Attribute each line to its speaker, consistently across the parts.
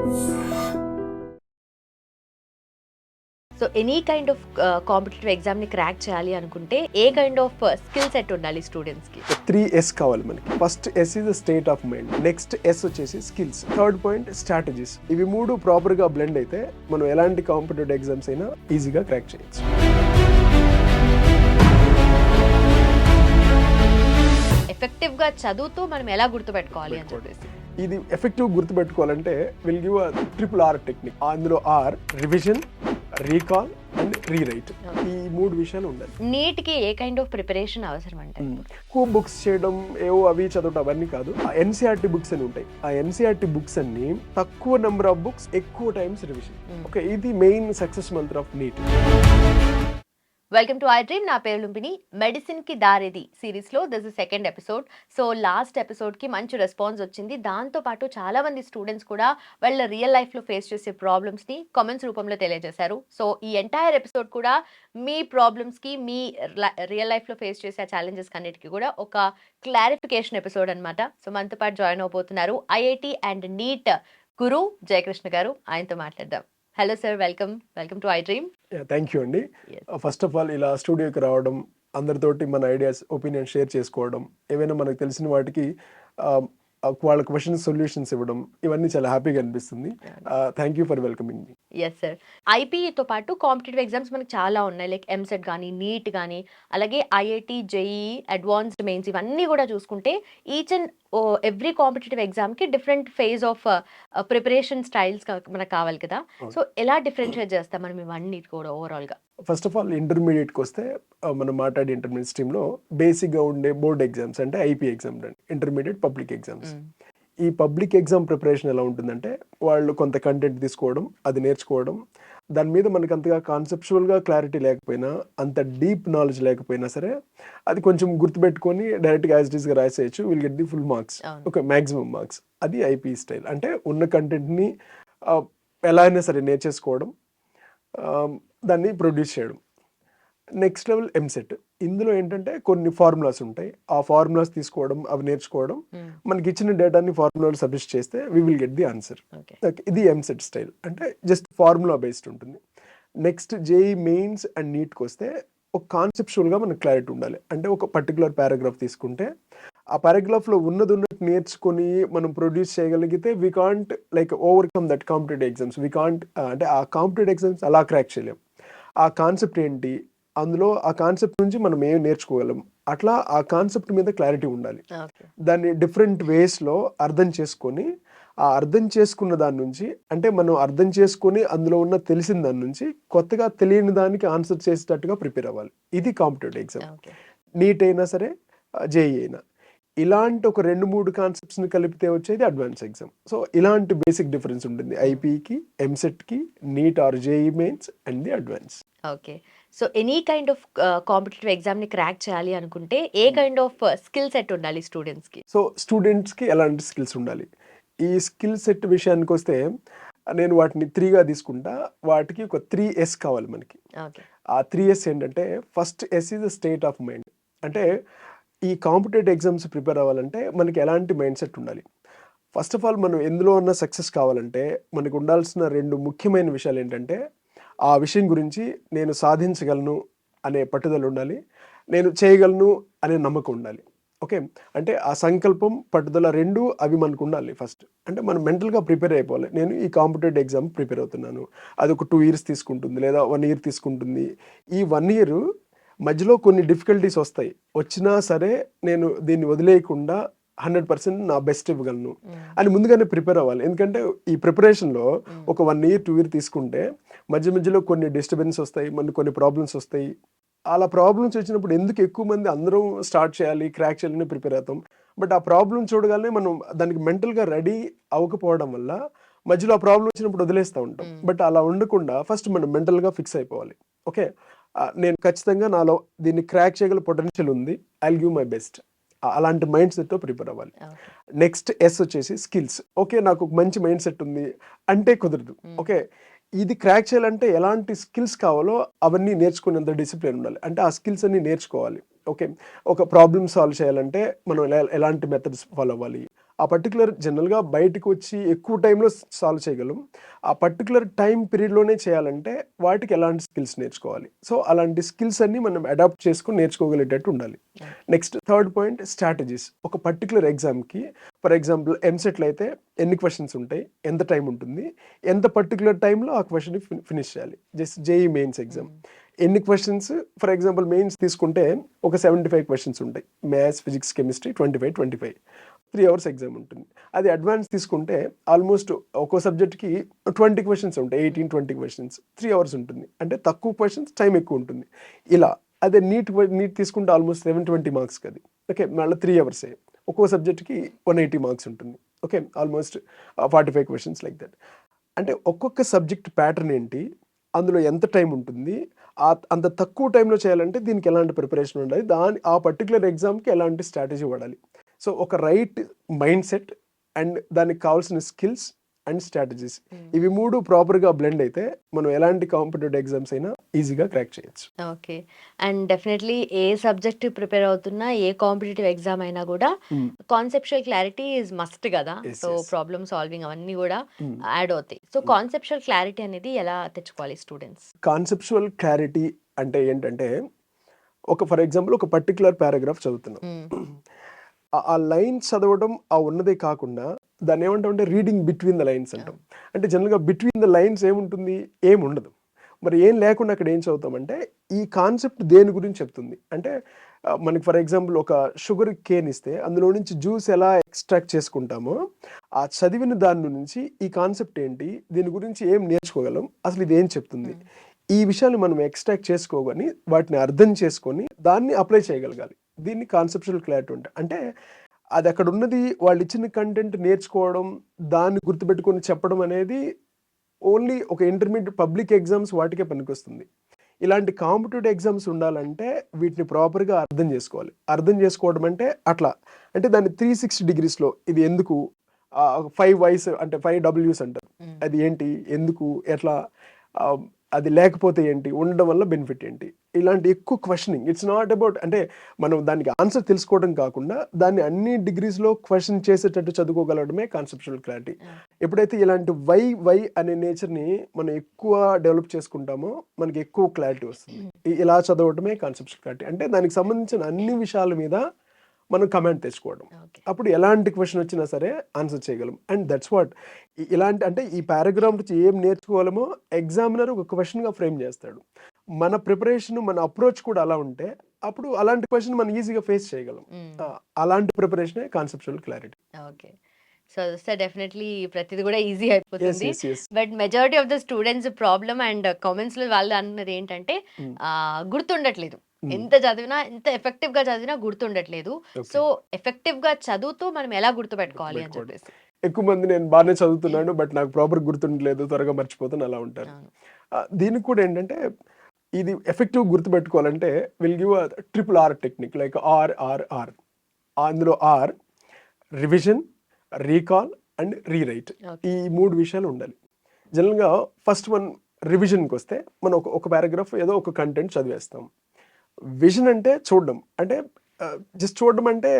Speaker 1: So any kind of competitive exam ని crack చేయాలి అనుకుంటే ఏ కైండ్ ఆఫ్ స్కిల్ సెట్ ఉండాలి స్టూడెంట్స్ కి?
Speaker 2: 3S కావాలి మనకి. First S is the state of mind, next S వచ్చేసి స్కిల్స్, థర్డ్ పాయింట్ స్ట్రాటజీస్. ఇవి మూడు ప్రాపర్ గా బ్లెండ్ అయితే మనం ఎలాంటి కాంపిటేటివ్ ఎగ్జామ్స్ అయినా ఈజీగా క్రాక్ చేయొచ్చు.
Speaker 1: ఎఫెక్టివ్ గా చదువుతూ మనం ఎలా గుర్తుపెట్టుకోవాలి అని చెప్పేసి
Speaker 2: ఇది ఎఫెక్టివ్ గుర్తుపెట్టుకోవాలంటే will give triple R technique. అందులో R revision, recall and rewrite, ఈ మూడు విషయాలు ఉండాలి.
Speaker 1: నీట్ కి ఏ కైండ్ ఆఫ్ ప్రిపరేషన్ అవసరం అంటే?
Speaker 2: ఎక్కువ బుక్స్ చేయడం, ఏవో అవి చదవడం అవన్నీ కాదు. ఆ NCERT బుక్స్ అని ఉంటాయి. ఆ NCERT బుక్స్ అన్ని తక్కువ నెంబర్ ఆఫ్ బుక్స్, ఎక్కువ టైమ్స్ రివిజన్. ఓకే, ఇది main success mantra of NEET.
Speaker 1: Welcome to I Dream. నా పేరు లుంబిని. మెడిసిన్ కి దారేది సిరీస్ లో this is second episode. So last episode కి మంచి రెస్పాన్స్ వచ్చింది. దాంతో పాటు చాలా మంది స్టూడెంట్స్ కూడా వాళ్ళ రియల్ లైఫ్ లో ఫేస్ చేసే ప్రాబ్లమ్స్ ని కామెంట్స్ రూపంలో తెలియజేశారు. సో ఈ ఎంటైర్ ఎపిసోడ్ కూడా మీ ప్రాబ్లమ్స్ కి, మీ రియల్ లైఫ్ లో ఫేస్ చేసే ఛాలెంజెస్ అన్నిటికీ కూడా ఒక క్లారిఫికేషన్ ఎపిసోడ్ అన్నమాట. సో మనతో పాటు జాయిన్ అవబోతున్నారు IIT అండ్ నీట్ గురు జయకృష్ణ గారు. ఆయనతో మాట్లాడదాం. Hello sir, welcome to I dream.
Speaker 2: Thank you అండి. ఫస్ట్ ఆఫ్ ఆల్ ఇలా స్టూడియోకి రావడం, అందరితోటి మన ఐడియాస్, ఒపీనియన్ షేర్ చేసుకోవడం, ఏవైనా మనకు తెలిసిన వాటికి వాళ్ళ క్వశ్చన్స్ సొల్యూషన్స్ ఇవ్వడం, ఇవన్నీ చాలా హ్యాపీగా అనిపిస్తుంది. Thank you for welcoming me.
Speaker 1: Yes sir. ఐపీఈతో పాటు కాంపిటేటివ్ ఎగ్జామ్స్ మనకి చాలా ఉన్నాయి, లైక్ ఎంసెట్ కానీ, నీట్ కానీ, అలాగే IIT, JEE, అడ్వాన్స్డ్ మెయిన్స్, ఇవన్నీ కూడా చూసుకుంటే ఈచ్ అండ్ ఎవ్రీ కాంపిటేటివ్ ఎగ్జామ్కి different phase of preparation styles మనకు కావాలి కదా. సో ఎలా డిఫరెన్షియేట్ చేస్తాం మనం ఇవన్నీ కూడా ఓవరాల్గా?
Speaker 2: ఫస్ట్ ఆఫ్ ఆల్ ఇంటర్మీడియట్కి వస్తే మనం మాట్లాడే ఇంటర్మీడియట్ స్ట్రీమ్లో బేసిక్గా ఉండే బోర్డ్ ఎగ్జామ్స్ అంటే IP ఎగ్జామ్ అండి, ఇంటర్మీడియట్ పబ్లిక్ ఎగ్జామ్స్. ఈ పబ్లిక్ ఎగ్జామ్ ప్రిపరేషన్ ఎలా ఉంటుందంటే వాళ్ళు కొంత కంటెంట్ తీసుకోవడం, అది నేర్చుకోవడం, దాని మీద మనకు అంతగా కాన్సెప్చువల్గా క్లారిటీ లేకపోయినా, అంత డీప్ నాలెడ్జ్ లేకపోయినా సరే అది కొంచెం గుర్తుపెట్టుకొని డైరెక్ట్గా యాజ్ ఇట్ ఈస్గా రాసేయచ్చు. Will get the full marks, ఒక మ్యాక్సిమం మార్క్స్. అది IP స్టైల్. అంటే ఉన్న కంటెంట్ని ఎలా అయినా సరే నేర్చేసుకోవడం, దాన్ని ప్రొడ్యూస్ చేయడం. Next level EAMCET. ఇందులో ఏంటంటే కొన్ని ఫార్ములాస్ ఉంటాయి, ఆ ఫార్ములాస్ తీసుకోవడం, అవి నేర్చుకోవడం, మనకి ఇచ్చిన డేటాని ఫార్ములాలు సబ్మిట్ చేస్తే we will get the answer. ఇది ఎంసెట్ స్టైల్, అంటే జస్ట్ ఫార్ములా బేస్డ్ ఉంటుంది. నెక్స్ట్ JEE మెయిన్స్ అండ్ నీట్కి వస్తే ఒక కాన్సెప్చువల్గా మనకు క్లారిటీ ఉండాలి. అంటే ఒక పర్టికులర్ పారాగ్రాఫ్ తీసుకుంటే ఆ పారాగ్రాఫ్లో ఉన్నట్టు నేర్చుకొని మనం ప్రొడ్యూస్ చేయగలిగితే we can't like overcome that competitive exams. We can't అంటే ఆ కాంపిటేటివ్ ఎగ్జామ్స్ అలా క్రాక్ చేయలేం. ఆ కాన్సెప్ట్ ఏంటి, అందులో ఆ కాన్సెప్ట్ నుంచి మనం ఏం నేర్చుకోగలం, అట్లా ఆ కాన్సెప్ట్ మీద క్లారిటీ ఉండాలి. దాన్ని డిఫరెంట్ వేస్లో అర్థం చేసుకొని, ఆ అర్థం చేసుకున్న దాని నుంచి, అంటే మనం అర్థం చేసుకొని అందులో ఉన్న తెలిసిన దాని నుంచి కొత్తగా తెలియని దానికి ఆన్సర్ చేసేటట్టుగా ప్రిపేర్ అవ్వాలి. ఇది కాంపిటేటివ్ ఎగ్జామ్. నీట్ అయినా సరే, JEE అయినా. ఇలాంటి ఒక 2-3 కాన్సెప్ట్స్ని కలిపితే వచ్చేది అడ్వాన్స్ ఎగ్జామ్. సో ఇలాంటి బేసిక్ డిఫరెన్స్ ఉంటుంది IPకి, ఎంసెట్కి, NEET or JEE mains and the advance.
Speaker 1: Okay. So any kind of competitive exam ని క్రాక్ చేయాలి అనుకుంటే ఏ కైండ్ ఆఫ్ స్కిల్ సెట్ ఉండాలి స్టూడెంట్స్ కి?
Speaker 2: సో స్టూడెంట్స్కి ఎలాంటి స్కిల్స్ ఉండాలి? ఈ స్కిల్ సెట్ విషయానికి వస్తే నేను వాటిని 3గా తీసుకుంటా. వాటికి ఒక 3S కావాలి మనకి. ఆ 3S ఏంటంటే, first S is the state of mind. అంటే ఈ కాంపిటేటివ్ ఎగ్జామ్స్ ప్రిపేర్ అవ్వాలంటే మనకి ఎలాంటి మైండ్ సెట్ ఉండాలి? ఫస్ట్ ఆఫ్ ఆల్ మనం ఎందులో ఉన్న సక్సెస్ కావాలంటే మనకు ఉండాల్సిన 2 ముఖ్యమైన విషయాలు ఏంటంటే, ఆ విషయం గురించి నేను సాధించగలను అనే పట్టుదల ఉండాలి, నేను చేయగలను అనే నమ్మకం ఉండాలి. ఓకే, అంటే ఆ సంకల్పం, పట్టుదల 2 అవి మనకు ఉండాలి ఫస్ట్. అంటే మనం మెంటల్గా ప్రిపేర్ అయిపోవాలి. నేను ఈ కాంపిటేటివ్ ఎగ్జామ్ ప్రిపేర్ అవుతున్నాను, అది ఒక 2 years తీసుకుంటుంది, లేదా 1 year తీసుకుంటుంది. ఈ 1 year మధ్యలో కొన్ని డిఫికల్టీస్ వస్తాయి, వచ్చినా సరే నేను దీన్ని వదిలేయకుండా 100% నా బెస్ట్ ఇవ్వగలను అని ముందుగానే ప్రిపేర్ అవ్వాలి. ఎందుకంటే ఈ ప్రిపరేషన్లో ఒక 1 year 2 year తీసుకుంటే మధ్యలో కొన్ని డిస్టర్బెన్స్ వస్తాయి, కొన్ని ప్రాబ్లమ్స్ వస్తాయి. అలా ప్రాబ్లమ్స్ వచ్చినప్పుడు ఎందుకు ఎక్కువ మంది అందరం స్టార్ట్ చేయాలి, క్రాక్ చేయాలని ప్రిపేర్ అవుతాం. బట్ ఆ ప్రాబ్లం చూడగానే మనం దానికి మెంటల్గా రెడీ అవ్వకపోవడం వల్ల మధ్యలో ఆ ప్రాబ్లం వచ్చినప్పుడు వదిలేస్తూ ఉంటాం. బట్ అలా ఉండకుండా ఫస్ట్ మనం మెంటల్గా ఫిక్స్ అయిపోవాలి. ఓకే, నేను ఖచ్చితంగా నాలో దీన్ని క్రాక్ చేయగల పొటెన్షియల్ ఉంది, ఐల్ గివ్ మై బెస్ట్. అలాంటి మైండ్ సెట్తో ప్రిపేర్ అవ్వాలి. నెక్స్ట్ S వచ్చేసి స్కిల్స్. ఓకే, నాకు ఒక మంచి మైండ్ సెట్ ఉంది అంటే కుదరదు. ఓకే, ఇది క్రాక్ చేయాలంటే ఎలాంటి స్కిల్స్ కావాలో అవన్నీ నేర్చుకునేంత డిసిప్లిన్ ఉండాలి. అంటే ఆ స్కిల్స్ అన్ని నేర్చుకోవాలి. ఓకే, ఒక ప్రాబ్లమ్ సాల్వ్ చేయాలంటే మనం ఎలాంటి మెథడ్స్ ఫాలో అవ్వాలి, ఆ పర్టికులర్ జనరల్గా బయటకు వచ్చి ఎక్కువ టైంలో సాల్వ్ చేయగలం. ఆ పర్టికులర్ టైం పీరియడ్లోనే చేయాలంటే వాటికి ఎలాంటి స్కిల్స్ నేర్చుకోవాలి. సో అలాంటి స్కిల్స్ అన్ని మనం అడాప్ట్ చేసుకుని నేర్చుకోగలిగేటట్టు ఉండాలి. Next third point strategies. ఒక పర్టికులర్ ఎగ్జామ్కి ఫర్ ఎగ్జాంపుల్ ఎంసెట్లో అయితే ఎన్ని క్వశ్చన్స్ ఉంటాయి, ఎంత టైం ఉంటుంది, ఎంత పర్టికులర్ టైంలో ఆ క్వశ్చన్ ఫినిష్ చేయాలి. జస్ట్ జేఈ మెయిన్స్ ఎగ్జామ్ ఎన్ని క్వశ్చన్స్, ఫర్ ఎగ్జాంపుల్ మెయిన్స్ తీసుకుంటే ఒక 75 క్వశ్చన్స్ ఉంటాయి. Maths, physics, chemistry 25 3 hours exam ఉంటుంది. అది అడ్వాన్స్ తీసుకుంటే ఆల్మోస్ట్ ఒక్కో సబ్జెక్ట్కి 20 క్వశ్చన్స్ ఉంటాయి, 18-20 క్వశ్చన్స్, 3 hours ఉంటుంది. అంటే తక్కువ క్వశ్చన్స్, టైం ఎక్కువ ఉంటుంది. ఇలా అదే నీట్ తీసుకుంటే ఆల్మోస్ట్ 720 మార్క్స్కి అది. ఓకే, మళ్ళీ 3 hours ఒక్కో సబ్జెక్ట్కి 180 మార్క్స్ ఉంటుంది. Okay, almost 45 questions like that. అంటే ఒక్కొక్క సబ్జెక్ట్ ప్యాటర్న్ ఏంటి, అందులో ఎంత టైం ఉంటుంది, అంత తక్కువ టైంలో చేయాలంటే దీనికి ఎలాంటి ప్రిపరేషన్ ఉండాలి, ఆ పర్టికులర్ ఎగ్జామ్కి ఎలాంటి స్ట్రాటజీ వాడాలి. సో ఒక రైట్ మైండ్ సెట్ అండ్ దానికి కావాల్సిన స్కిల్స్ అండ్ స్ట్రాటజీస్, ఇవి 3 ప్రాపర్గా బ్లెండ్ అయితే మనం ఎలాంటి కాంపిటేటివ్ ఎగ్జామ్స్ అయినా ఈజీగా క్రాక్ చేయొచ్చు.
Speaker 1: Okay. And definitely A subject prepare అవుతున్నా, ఏ కాంపిటేటివ్ ఎగ్జామ్ అయినా కూడా కాన్సెప్చువల్ క్లారిటీ ఈజ్ మస్ట్ కదా.
Speaker 2: Yes,
Speaker 1: so
Speaker 2: yes.
Speaker 1: Problem solving అవన్నీ కూడా యాడ్ అవుతాయి. సో కాన్సెప్చువల్ క్లారిటీ అనేది ఎలా తెచ్చుకోవాలి స్టూడెంట్స్?
Speaker 2: కాన్సెప్చువల్ క్లారిటీ అంటే ఏంటంటే, ఫర్ ఎగ్జాంపుల్ ఒక పర్టికులర్ పారాగ్రాఫ్ చదువుతున్నాం. ఆ లైన్ చదవడం ఆ ఉన్నదే కాకుండా దాన్ని ఏమంటామంటే రీడింగ్ బిట్వీన్ ద లైన్స్ అంటాం. అంటే జనరల్గా బిట్వీన్ ద లైన్స్ ఏముంటుంది, ఏముండదు. మరి ఏం లేకుండా అక్కడ ఏం చదువుతామంటే ఈ కాన్సెప్ట్ దేని గురించి చెప్తుంది అంటే, మనకి ఫర్ ఎగ్జాంపుల్ ఒక షుగర్ కేన్ ఇస్తే అందులో నుంచి జ్యూస్ ఎలా ఎక్స్ట్రాక్ట్ చేసుకుంటామో, ఆ చదివిన దాని నుంచి ఈ కాన్సెప్ట్ ఏంటి, దీని గురించి ఏం నేర్చుకోగలం, అసలు ఇది ఏం చెప్తుంది, ఈ విషయాన్ని మనం ఎక్స్ట్రాక్ట్ చేసుకోగాని వాటిని అర్థం చేసుకొని దాన్ని అప్లై చేయగలగాలి. దీన్ని కాన్సెప్చువల్ క్లారిటీ ఉంటాయి. అంటే అది అక్కడ ఉన్నది వాళ్ళు ఇచ్చిన కంటెంట్ నేర్చుకోవడం, దాన్ని గుర్తుపెట్టుకొని చెప్పడం అనేది ఓన్లీ ఒక ఇంటర్మీడియట్ పబ్లిక్ ఎగ్జామ్స్ వాటికే పనికొస్తుంది. ఇలాంటి కాంపిటేటివ్ ఎగ్జామ్స్ ఉండాలంటే వీటిని ప్రాపర్గా అర్థం చేసుకోవాలి. అర్థం చేసుకోవడం అంటే అట్లా అంటే దాన్ని 360 degreesలో ఇది ఎందుకు, 5 Whys అంటే 5 Ws అంటారు. అది ఏంటి, ఎందుకు, ఎట్లా, అది లేకపోతే ఏంటి, ఉండడం వల్ల బెనిఫిట్ ఏంటి, ఇలాంటి ఎక్కువ క్వశ్చనింగ్. ఇట్స్ నాట్ అబౌట్ అంటే మనం దానికి ఆన్సర్ తెలుసుకోవడం కాకుండా దాన్ని అన్ని డిగ్రీస్లో క్వశ్చన్ చేసేటట్టు చదువుకోగలడమే కాన్సెప్చువల్ క్లారిటీ. ఎప్పుడైతే ఇలాంటి వై అనే నేచర్ని మనం ఎక్కువ డెవలప్ చేసుకుంటామో మనకి ఎక్కువ క్లారిటీ వస్తుంది. ఇలా చదవడమే కాన్సెప్చువల్ క్లారిటీ. అంటే దానికి సంబంధించిన అన్ని విషయాల మీద మనం కమాండ్ తెచ్చుకోవడం. అప్పుడు ఎలాంటి క్వశ్చన్ వచ్చినా సరే ఆన్సర్ చేయగలం. అండ్ దట్స్ వాట్ ఇలాంటి అంటే ఈ పారాగ్రాఫ్ నుంచి ఏం నేర్చుకోవాలమో ఎగ్జామినర్ ఒక క్వశ్చన్గా ఫ్రేమ్ చేస్తాడు. మన ప్రిపరేషన్, మన అప్రోచ్ కూడా అలా ఉంటే అప్పుడు అలాంటి క్వశ్చన్ మనం ఈజీగా ఫేస్ చేయగలం. అలాంటి ప్రిపరేషనే conceptual clarity.
Speaker 1: Okay. So definitely ప్రతిది కూడా ఈజీ అయిపోతుంది. But majority of the students problem and comments లో వాళ్ళు అన్నది ఏంటంటే గుర్తుండట్లేదు. ఎంత చదివినా, ఎంత ఎఫెక్టివ్ గా చదివినా గుర్తుండట్లేదు. సో ఎఫెక్టివ్ గా చదువుతూ మనం ఎలా గుర్తుపెట్టుకోవాలి అని చెప్పేసి.
Speaker 2: ఎక్కువ మంది నేను బాగానే చదువుతున్నాను బట్ నాకు ప్రాపర్ గుర్తుండలేదు, త్వరగా మర్చిపోతాను అలా ఉంటారు. దీనికి కూడా ఏంటంటే ఇది ఎఫెక్టివ్ గుర్తుపెట్టుకోవాలంటే will give RRR technique like RRR. అందులో R revision, recall and rewrite, ఈ 3 విషయాలు ఉండాలి. జనరల్గా ఫస్ట్ వన్ రివిజన్కి వస్తే మనం ఒక పారాగ్రాఫ్ ఏదో ఒక కంటెంట్ చదివేస్తాం. విజన్ అంటే చూడడం, అంటే జస్ట్ చూడడం అంటే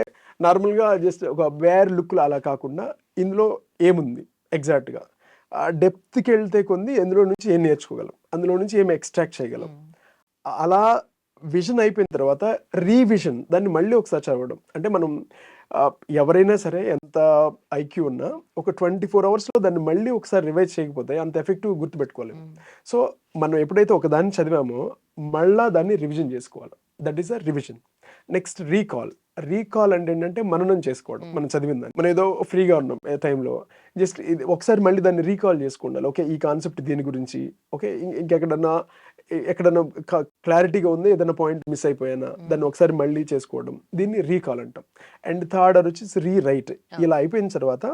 Speaker 2: నార్మల్గా జస్ట్ ఒక వేర్ లుక్లో అలా కాకుండా ఇందులో ఏముంది ఎగ్జాక్ట్గా, డెప్త్కి వెళ్తే కొంది ఎందులో నుంచి ఏం నేర్చుకోగలం, అందులో నుంచి ఏం ఎక్స్ట్రాక్ట్ చేయగలం. అలా విజన్ అయిపోయిన తర్వాత రీవిజన్, దాన్ని మళ్ళీ ఒకసారి చదవడం. అంటే మనం ఎవరైనా సరే ఎంత ఐక్యూ ఉన్నా ఒక 24 hours దాన్ని మళ్ళీ ఒకసారి రివైజ్ చేయకపోతే అంత ఎఫెక్టివ్ గుర్తుపెట్టుకోలేము. సో మనం ఎప్పుడైతే ఒక దాన్ని చదివామో మళ్ళా దాన్ని రివిజన్ చేసుకోవాలి. That is a revision. Next recall అంటే ఏంటంటే మననం చేసుకోవడం. మనం చదివిన దాన్ని, మనం ఏదో ఫ్రీగా ఉన్నాం ఏ టైంలో జస్ట్ ఇది ఒకసారి మళ్ళీ దాన్ని రీకాల్ చేసుకోవాలి. ఓకే, ఈ కాన్సెప్ట్ దీని గురించి, ఓకే ఎక్కడన్నా క్లారిటీగా ఉంది, ఏదైనా పాయింట్ మిస్ అయిపోయానా దాన్ని ఒకసారి మళ్ళీ చేసుకోవడం, దీన్ని రీకాల్ అంటాం. అండ్ థర్డ్ వచ్చేసి రీరైట్. ఇలా అయిపోయిన తర్వాత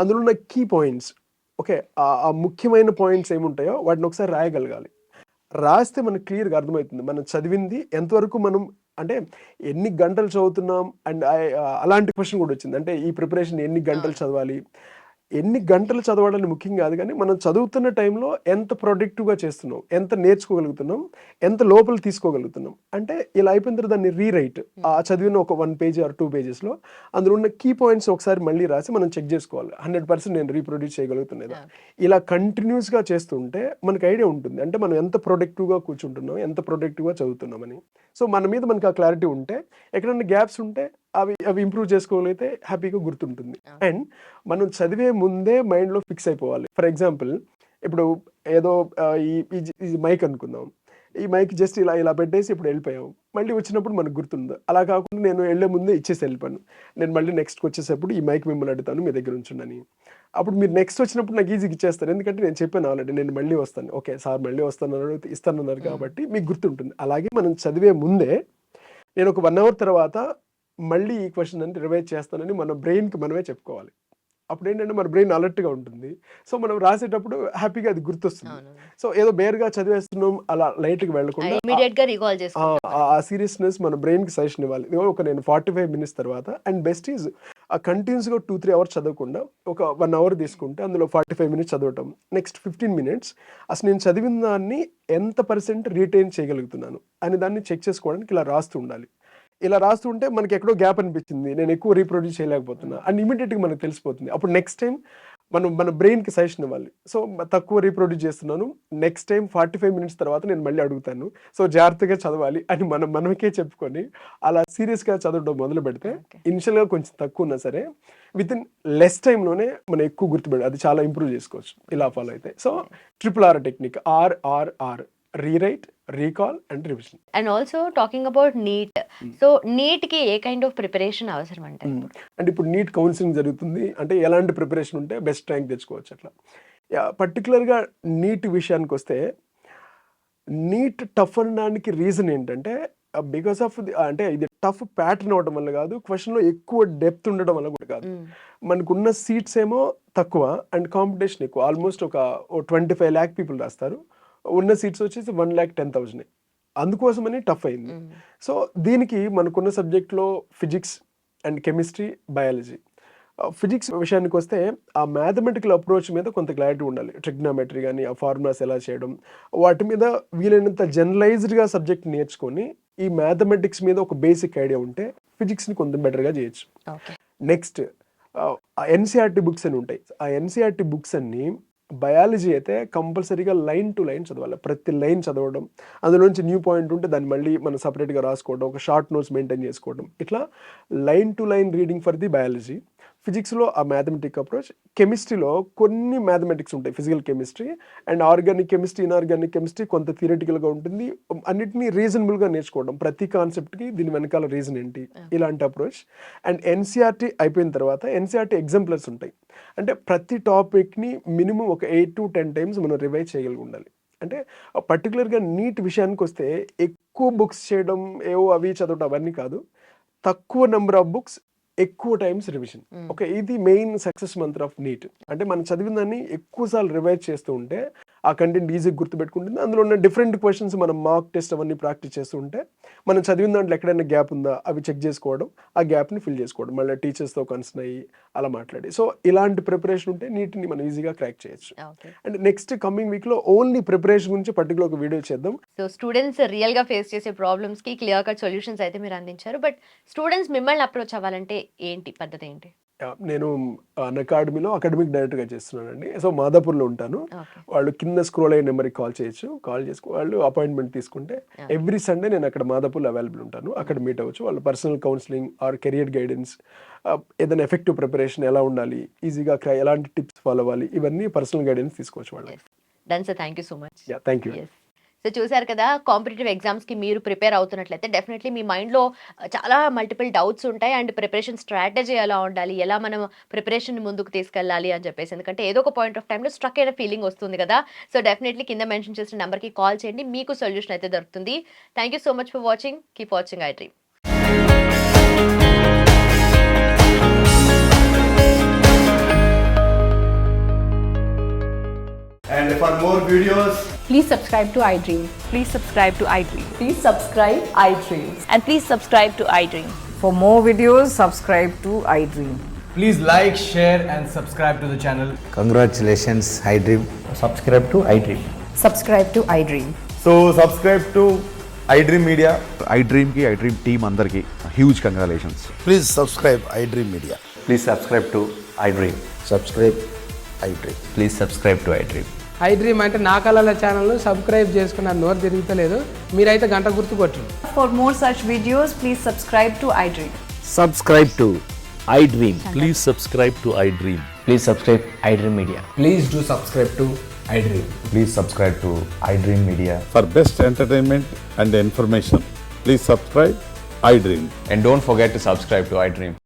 Speaker 2: అందులో ఉన్న కీ పాయింట్స్, ఓకే ఆ ముఖ్యమైన పాయింట్స్ ఏముంటాయో వాటిని ఒకసారి రాయగలగాలి. రాస్తే మనకు క్లియర్గా అర్థమవుతుంది మనం చదివింది ఎంతవరకు, మనం అంటే ఎన్ని గంటలు చదువుతున్నాం. అండ్ అలాంటి క్వశ్చన్ కూడా వచ్చింది, అంటే ఈ ప్రిపరేషన్ ఎన్ని గంటలు చదవాలి, ఎన్ని గంటలు చదవడాన్ని ముఖ్యం కాదు, కానీ మనం చదువుతున్న టైంలో ఎంత ప్రొడక్టివ్గా చేస్తున్నాం, ఎంత నేర్చుకోగలుగుతున్నాం, ఎంత లోపల తీసుకోగలుగుతున్నాం. అంటే ఇలా అయిపోయిన తర్వాత దాన్ని రీరైట్, ఆ చదివిన ఒక 1 పేజ్ ఆర్ 2 పేజెస్లో అందులో ఉన్న కీ పాయింట్స్ ఒకసారి మళ్ళీ రాసి మనం చెక్ చేసుకోవాలి 100% నేను రీప్రొడ్యూస్ చేయగలుగుతున్నదా. ఇలా కంటిన్యూస్గా చేస్తుంటే మనకు ఐడియా ఉంటుంది, అంటే మనం ఎంత ప్రొడక్టివ్గా కూర్చుంటున్నాం, ఎంత ప్రొడక్టివ్గా చదువుతున్నామని. సో మన మీద మనకు ఆ క్లారిటీ ఉంటే, ఎక్కడైనా గ్యాప్స్ ఉంటే అవి ఇంప్రూవ్ చేసుకోగలిగితే హ్యాపీగా గుర్తుంటుంది. అండ్ మనం చదివే ముందే మైండ్లో ఫిక్స్ అయిపోవాలి. ఫర్ ఎగ్జాంపుల్, ఇప్పుడు ఏదో ఈ మైక్ అనుకుందాం, ఈ మైక్ జస్ట్ ఇలా పెట్టేసి ఇప్పుడు వెళ్ళిపోయాం, మళ్ళీ వచ్చినప్పుడు మనకు గుర్తుంది. అలా కాకుండా నేను వెళ్ళే ముందే ఇచ్చేసి వెళ్ళిపోయాను, నేను మళ్ళీ నెక్స్ట్కి వచ్చేసేప్పుడు ఈ మైక్ మిమ్మల్ని అడుగుతాను మీ దగ్గర ఉంచుండని. అప్పుడు మీరు నెక్స్ట్ వచ్చినప్పుడు నాకు ఈజీగా ఇచ్చేస్తారు, ఎందుకంటే నేను చెప్పాను ఆల్రెడీ నేను మళ్ళీ వస్తాను, ఓకే సార్ మళ్ళీ వస్తాను ఇస్తానన్నారు కాబట్టి మీకు గుర్తుంటుంది. అలాగే మనం చదివే ముందే నేను ఒక 1 అవర్ తర్వాత మళ్ళీ ఈ క్వశ్చన్ అని రివైజ్ చేస్తానని మన బ్రెయిన్కి మనమే చెప్పుకోవాలి. అప్పుడు ఏంటంటే మన బ్రెయిన్ అలర్ట్గా ఉంటుంది. సో మనం రాసేటప్పుడు హ్యాపీగా అది గుర్తొస్తుంది. సో ఏదో బేర్గా చదివేస్తున్నాం అలా లైట్గా వెళ్ళకుండా ఆ సీరియస్నెస్ మన బ్రెయిన్కి సజెషన్ ఇవ్వాలి. ఒక నేను 45 మినిట్స్ తర్వాత, అండ్ బెస్ట్ ఈజ్ కంటిన్యూస్గా 2-3 అవర్స్ చదవకుండా ఒక 1 అవర్ తీసుకుంటే అందులో 45 మినిట్స్ చదవటం, నెక్స్ట్ 15 మినిట్స్ అసలు నేను చదివిన దాన్ని ఎంత % రీటైన్ చేయగలుగుతున్నాను అని దాన్ని చెక్ చేసుకోవడానికి ఇలా రాస్తూ ఉండాలి. ఇలా రాస్తుంటే మనకి ఎక్కడో గ్యాప్ అనిపించింది, నేను ఎక్కువ రీప్రొడ్యూస్ చేయలేకపోతున్నా అండ్ ఇమీడియట్గా మనకు తెలిసిపోతుంది. అప్పుడు నెక్స్ట్ టైం మన బ్రెయిన్కి సజెషన్ ఇవ్వాలి. సో తక్కువ రీప్రొడ్యూస్ చేస్తున్నాను, నెక్స్ట్ టైం 45 మినిట్స్ తర్వాత నేను మళ్ళీ అడుగుతాను, సో జాగ్రత్తగా చదవాలి అని మనకే చెప్పుకొని అలా సీరియస్గా చదవడం మొదలు పెడితే ఇనిషియల్గా కొంచెం తక్కువ ఉన్నా సరే విత్ ఇన్ లెస్ టైంలోనే మనం ఎక్కువ గుర్తుపెట్టి అది చాలా ఇంప్రూవ్ చేసుకోవచ్చు ఇలా ఫాలో అయితే. So RRR technique, RRR, rewrite, recall and revision.
Speaker 1: And also talking about NEET, so NEET కి ఏ కైండ్ ఆఫ్ ప్రిపరేషన్ అవసరం అంటే
Speaker 2: ఇప్పుడు నీట్ కౌన్సిలింగ్ జరుగుతుంది, అంటే ఎలాంటి ప్రిపరేషన్ ఉంటే బెస్ట్ ర్యాంక్ తెచ్చుకోవచ్చు అట్లా. పర్టికులర్గా నీట్ విషయానికి వస్తే, నీట్ టఫ్ అనడానికి రీజన్ ఏంటంటే బికాస్ ఆఫ్ అంటే ఇది టఫ్ ప్యాటర్న్ అవడం వల్ల కాదు, క్వశ్చన్లో ఎక్కువ డెప్త్ ఉండడం వల్ల కూడా కాదు. మనకున్న సీట్స్ ఏమో తక్కువ అండ్ కాంపిటీషన్ ఎక్కువ. ఆల్మోస్ట్ ఒక 25 lakh పీపుల్ రాస్తారు, ఉన్న సీట్స్ వచ్చేసి 1,10,000. అందుకోసమని టఫ్ అయింది. సో దీనికి మనకున్న సబ్జెక్ట్లో physics and chemistry, biology. Physics విషయానికి వస్తే ఆ మ్యాథమెటికల్ అప్రోచ్ మీద కొంత క్లారిటీ ఉండాలి. ట్రిగ్నామెట్రీ కానీ ఆ ఫార్ములాస్ ఎలా చేయడం, వాటి మీద వీలైనంత జనరలైజ్డ్గా సబ్జెక్ట్ నేర్చుకొని ఈ మ్యాథమెటిక్స్ మీద ఒక బేసిక్ ఐడియా ఉంటే ఫిజిక్స్ని కొంచెం బెటర్గా చేయొచ్చు. నెక్స్ట్ NCERT బుక్స్ అని ఉంటాయి. ఆ NCERT బుక్స్ అన్ని బయాలజీ అయితే కంపల్సరీగా లైన్ టు లైన్ చదవాలి, ప్రతి లైన్ చదవడం, అందులోంచి న్యూ పాయింట్ ఉంటే దాన్ని మళ్ళీ మనం సపరేట్గా రాసుకోవడం, ఒక షార్ట్ నోట్స్ మెయింటైన్ చేసుకోవడం, ఇట్లా line to line reading for the biology. ఫిజిక్స్లో ఆ మ్యాథమెటిక్ అప్రోచ్, కెమిస్ట్రీలో కొన్ని మ్యాథమెటిక్స్ ఉంటాయి, physical chemistry and organic chemistry, inorganic chemistry కొంత థియరిటికల్గా ఉంటుంది. అన్నిటినీ రీజనబుల్గా నేర్చుకోవడం, ప్రతి కాన్సెప్ట్కి దీని వెనకాల రీజన్ ఏంటి, ఇలాంటి అప్రోచ్. అండ్ NCERT అయిపోయిన తర్వాత NCERT ఎగ్జాంపుల్స్ ఉంటాయి, అంటే ప్రతి టాపిక్ని మినిమం ఒక 8 to 10 టైమ్స్ మనం రివైజ్ చేయగలిగి ఉండాలి. అంటే పర్టికులర్గా నీట్ విషయానికి వస్తే ఎక్కువ బుక్స్ చేయడం, ఏవో అవి చదవడం అవన్నీ కాదు, తక్కువ నెంబర్ ఆఫ్ బుక్స్, ఎక్కువ టైమ్స్ రివిజన్. ఓకే, ఇది main success mantra of neat. అంటే మనం చదివిన దాన్ని ఎక్కువసార్లు రివైజ్ చేస్తూ ఉంటే ఆ కంటెంట్ ఈజీగా గుర్తుపెట్టుకుంటుంది. అందులో ఉన్న డిఫరెంట్ క్వశ్చన్స్ మనం మార్క్ టెస్ట్ అవన్నీ ప్రాక్టీస్ చేస్తూ ఉంటే మనం చదివిన దాంట్లో ఎక్కడైనా గ్యాప్ ఉందా అవి చెక్ చేసుకోవడం, ఆ గ్యాప్ని ఫిల్ చేసుకోవడం, మళ్ళీ టీచర్స్తో కన్సర్న్ అయ్యి అలా మాట్లాడి. సో ఇలాంటి ప్రిపరేషన్ ఉంటే నీట్ని మనం ఈజీగా క్రాక్ చేయొచ్చు. అండ్ నెక్స్ట్ కమింగ్ వీక్లో ఓన్లీ ప్రిపరేషన్ గురించి పర్టికులర్ ఒక వీడియో చేద్దాం.
Speaker 1: సో స్టూడెంట్స్ రియల్గా ఫేస్ చేసే ప్రాబ్లమ్స్కి క్లియర్ కట్ సొల్యూషన్స్ అయితే మీరు అందించారు. బట్ స్టూడెంట్స్ మిమ్మల్ని అప్రోచ్ అవ్వాలంటే ఏంటి పద్ధతి ఏంటి?
Speaker 2: నేను అకాడమీలో అకాడమిక్ డైరెక్టర్గా చేస్తున్నానండి. సో మాదాపూర్లో ఉంటాను. వాళ్ళు కింద స్క్రోల్ అయ్యే నెంబర్కి కాల్ చేయొచ్చు, కాల్ చేసుకో వాళ్ళు అపాయింట్మెంట్ తీసుకుంటే ఎవ్రీ సండే నేను అక్కడ మాదాపూర్లో అవైలబుల్ ఉంటాను. అక్కడ మీట్ అవ్వచ్చు. వాళ్ళు personal counselling or career guidance, ఏదైనా ఎఫెక్టివ్ ప్రిపరేషన్ ఎలా ఉండాలి, ఈజీగా ఎలాంటి టిప్స్ ఫాలో అవ్వాలి, ఇవన్నీ పర్సనల్ గైడెన్స్ తీసుకోవచ్చు వాళ్ళు.
Speaker 1: Done sir, thank you so much.
Speaker 2: Thank you.
Speaker 1: So చూసారు కదా, కాంపిటేటివ్ ఎగ్జామ్స్కి మీరు ప్రిపేర్ అవుతున్నట్లయితే డెఫినెట్లీ మీ మైండ్లో చాలా మల్టిపుల్ డౌట్స్ ఉంటాయి. అండ్ ప్రిపరేషన్ స్ట్రాటజీ ఎలా ఉండాలి, ఎలా మనం ప్రిపరేషన్ ముందుకు తీసుకెళ్ళాలి అని చెప్పేసి, ఎందుకంటే ఏదో ఒక పాయింట్ ఆఫ్ టైంలో స్ట్రక్ అయిన ఫీలింగ్ వస్తుంది కదా. సో డెఫినెట్లీ కింద మెన్షన్ చేసిన నెంబర్కి కాల్ చేయండి, మీకు సొల్యూషన్ అయితే దొరుకుతుంది. Thank you so much for watching. Keep watching iDream.
Speaker 3: And for more videos,
Speaker 4: please subscribe to iDream.
Speaker 5: Please subscribe to iDream.
Speaker 4: Please subscribe iDream.
Speaker 5: And please subscribe to iDream.
Speaker 4: For more videos, subscribe to iDream.
Speaker 3: Please like, share, and subscribe to the channel.
Speaker 6: Congratulations, iDream.
Speaker 7: Subscribe to iDream.
Speaker 4: Subscribe to iDream.
Speaker 7: So subscribe to iDream Media.
Speaker 8: iDream की iDream team अंदर की huge congratulations.
Speaker 6: Please subscribe iDream Media.
Speaker 7: Please subscribe to iDream.
Speaker 6: Subscribe iDream.
Speaker 7: Please subscribe to iDream.
Speaker 9: iDream అంటే నా కళల channel subscribe చేసుకున్న నోరు తిరుగుతలేదు, మీరైతే గంట గుర్తు కొట్టండి.
Speaker 5: For more such videos, please subscribe to iDream.
Speaker 10: Subscribe to iDream.
Speaker 11: Please subscribe to iDream.
Speaker 7: Please subscribe iDream Media.
Speaker 9: Please do subscribe to iDream.
Speaker 7: Please subscribe to iDream Media.
Speaker 8: For best entertainment and information, please subscribe iDream.
Speaker 7: And don't forget to subscribe to iDream.